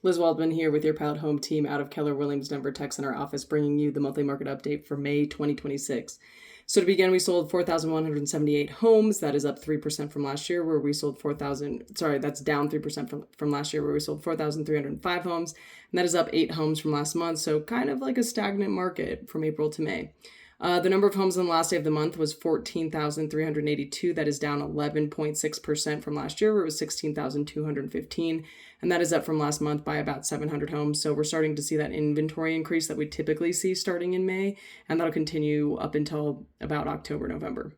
Liz Waldman here with your Pilot Home team out of Keller Williams Denver Tech Center office, bringing you the monthly market update for May 2026. So to begin, we sold 4,178 homes. That is up 3% from last year, where we sold that's down 3% from last year, where we sold 4,305 homes. And that is up 8 homes from last month. So kind of like a stagnant market from April to May. The number of homes on the last day of the month was 14,382. That is down 11.6% from last year, where it was 16,215. And that is up from last month by about 700 homes. So we're starting to see that inventory increase that we typically see starting in May. And that'll continue up until about October, November.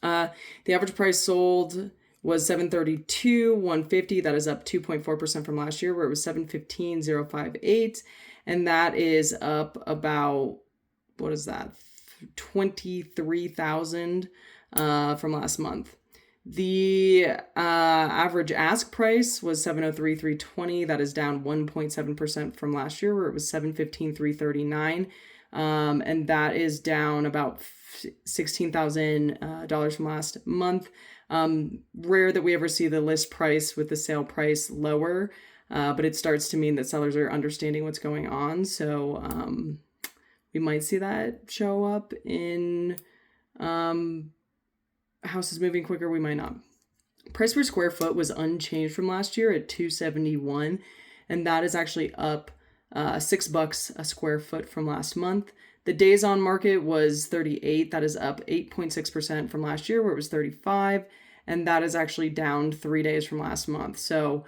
The average price sold was $732,150. That is up 2.4% from last year, where it was $715,058. And that is up about, what is that? 23,000 from last month. The average ask price was $703,320. That is down 1.7% from last year, where it was $715,339. And that is down about $16,000 from last month. Rare that we ever see the list price with the sale price lower, but it starts to mean that sellers are understanding what's going on. So we might see that show up in houses moving quicker. We might not. Price per square foot was unchanged from last year at $271, and that is actually up $6 a square foot from last month. The days on market was 38. That is up 8.6% from last year, where it was 35, and that is actually down 3 days from last month. So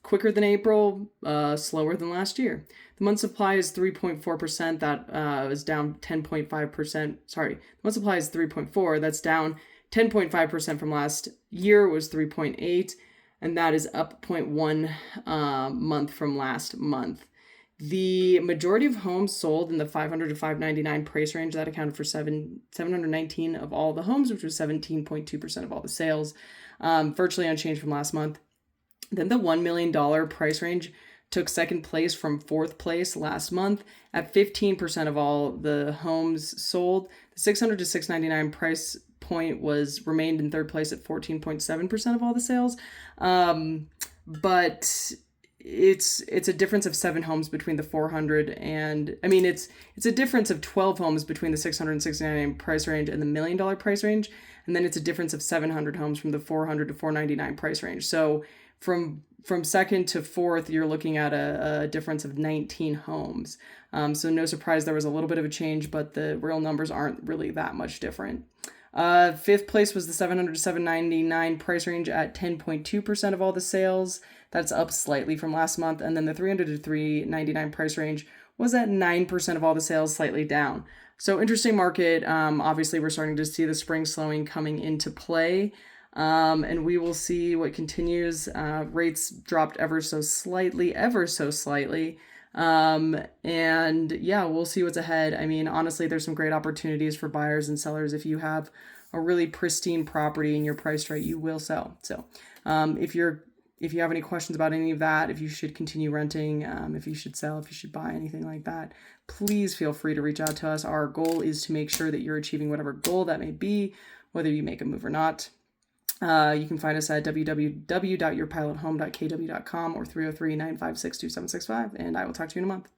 quicker than April, slower than last year. The month supply is 3.4%. That is down 10.5%. Sorry, the month supply is 3.4. That's down 10.5% from last year. It was 3.8, and that is up 0.1 month from last month. The majority of homes sold in the 500 to 599 price range, that accounted for 719 of all the homes, which was 17.2% of all the sales, virtually unchanged from last month. Then the $1 million price range took second place from fourth place last month at 15% of all the homes sold. The 600 to 699 price point remained in third place at 14.7% of all the sales. But it's a difference of 7 homes between the 400 and, it's a difference of 12 homes between the 600 and 699 price range and the $1 million price range. And then it's a difference of 700 homes from the 400 to 499 price range. So from second to fourth, you're looking at a difference of 19 homes. So no surprise there was a little bit of a change, but the real numbers aren't really that much different. Fifth place was the 700 to 799 price range at 10.2% of all the sales. That's up slightly from last month. And then the 300 to 399 price range was at 9% of all the sales, slightly down. So interesting market. Obviously, we're starting to see the spring slowing coming into play. And we will see what continues. Rates dropped ever so slightly. And yeah, we'll see what's ahead. Honestly, there's some great opportunities for buyers and sellers. If you have a really pristine property and you're priced right, you will sell. So, if you have any questions about any of that, if you should continue renting, if you should sell, if you should buy, anything like that, please feel free to reach out to us. Our goal is to make sure that you're achieving whatever goal that may be, whether you make a move or not. You can find us at www.yourpilothome.kw.com or 303-956-2765, and I will talk to you in a month.